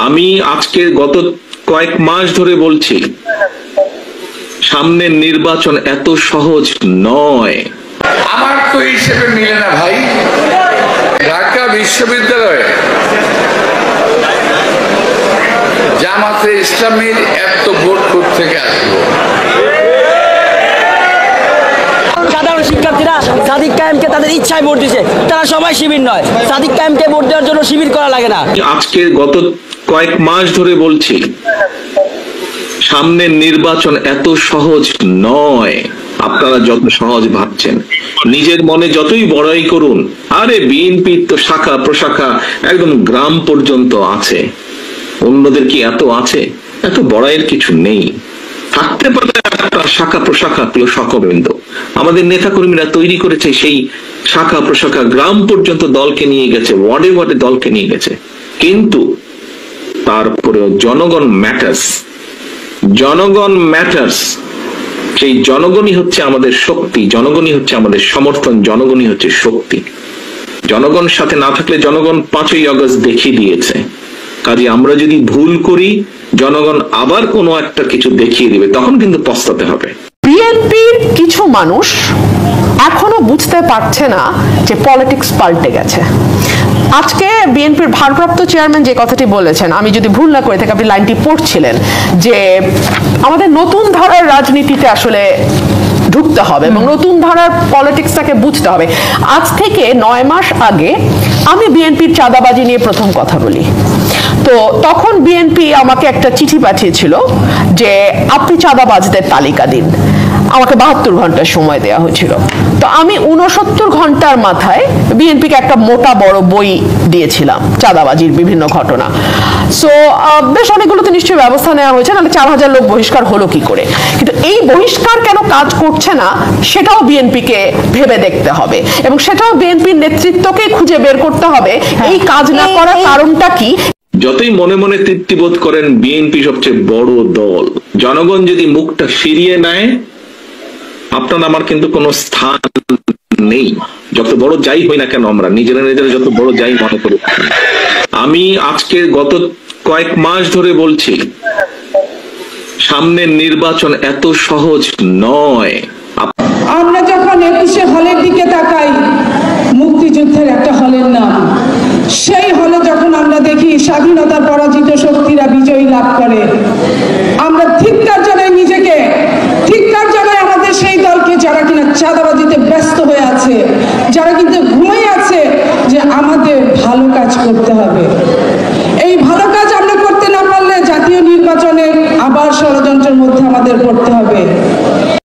আমি আজকে গত কয়েক মাস ধরে বলছি সামনের নির্বাচন এত সহজ নয়। আমার তো হিসেবে মিলে না ভাই। ঢাকা বিশ্ববিদ্যালয়ে জামাতে ইসলামীর এত ভোট থেকে আসলো। সাধারণ শিক্ষার্থীরা সাদিক কায়েমকে তাদের ইচ্ছায় ভোট দিয়েছে, তারা সবাই শিবির নয়। সাদিক কায়েমকে ভোট দেওয়ার জন্য শিবির করা লাগে না। আজকে গত কয়েক মাস ধরে বলছি সামনের নির্বাচন এত সহজ নয়। আপনারা যত সহজ ভাবছেন, নিজের মনে যতই বড়াই করুন, আরে বিএনপির তো শাখা প্রশাখা একদম গ্রাম পর্যন্ত আছে, অন্যদের কি এত আছে? এত বড়াইয়ের কিছু নেই। থাকতে পারে একটা শাখা প্রশাখা সকবৃন্দ, আমাদের নেতা কর্মীরা তৈরি করেছে সেই শাখা প্রশাখা, গ্রাম পর্যন্ত দলকে নিয়ে গেছে, ওয়ার্ডে ওয়ার্ডে দলকে নিয়ে গেছে। কিন্তু তারপরেও জনগণ ম্যাটার্স, জনগণ ম্যাটার্স। সেই জনগণই হচ্ছে আমাদের শক্তি, জনগণই হচ্ছে আমাদের সমর্থন, জনগণই হচ্ছে শক্তি। জনগণ সাথে না থাকলে জনগণ 5ই আগস্ট দেখিয়ে দিয়েছে। কাজে আমরা যদি ভুল করি, জনগণ আবার কোনো একটা কিছু দেখিয়ে দিবে, তখন কিন্তু পস্তাতে হবে। বিএনপির কিছু মানুষ এখনো বুঝতে পারছে না যে পলিটিক্স পাল্টে গেছে। আজকে বিএনপির ভারপ্রাপ্ত চেয়ারম্যান যে কথাটি বলেছেন, আমি যদি ভুল না করে থাকি, আপনি লাইনটি পড়ছিলেন যে আমাদের নতুন ধারার রাজনীতিতে আসলে ঢুকতে হবে এবং নতুন ধারার পলিটিক্সটাকে বুঝতে হবে। আজ থেকে 9 মাস আগে আমি বিএনপির চাঁদাবাজি নিয়ে প্রথম কথা বলি। তো তখন বিএনপি আমাকে একটা চিঠি পাঠিয়েছিল যে আপনি চাঁদাবাজদের তালিকা দিন। আমাকে 72 ঘন্টার সময় দেওয়া হয়েছিল। তো আমি 69 ঘন্টার মাথায় বিএনপিকে একটা মোটা বড় বই দিয়েছিলাম চাঁদাবাজির বিভিন্ন ঘটনা। সো বেশ অনেকগুলোতে নিশ্চয়ই ব্যবস্থা নেওয়া হয়েছে, নাহলে 4000 লোক বহিষ্কার হলো কি করে। কিন্তু এই বহিষ্কার কেন কাজ করছে না সেটাও বিএনপিকে ভেবে দেখতে হবে এবং সেটাও বিএনপির নেতৃত্বকে খুঁজে বের করতে হবে এই কাজ না করার কারণটা কি। যতই মনে মনে তৃপ্তিবোধ করেন বিএনপি সবচেয়ে বড় দল, জনগণ যদি মুখটা ফিরিয়ে নেয়, আপনার আমার কিন্তু কোনো স্থান নেই। যত বড় যাই হই না কেন, আমরা নিজেরা নিজেরা যত বড় যাই মনে করি। আমি আজকে গত কয়েক মাস ধরে বলছি সামনের নির্বাচন এত সহজ নয়। আমরা যখন 21শে হলের দিকে তাকাই, মুক্তিযুদ্ধের একটা হলের নাম, সেই হলে যখন আমরা দেখি স্বাধীনতার পরাজিত শক্তিরা বিজয়ী লাভ করে, আমরা ধিক্কার জানাই নিজেকে, ধিক্কার জানাই আমাদের সেই দলকে যারা কিনা চাঁদাবাজিতে ব্যস্ত হয়ে আছে, যারা কিন্তু ঘুমিয়ে আছে যে আমাদের ভালো কাজ করতে হবে। এই ভালো কাজ আমরা করতে না পারলে জাতীয় নির্বাচনে আবার ষড়যন্ত্রের মধ্যে আমাদের পড়তে হবে।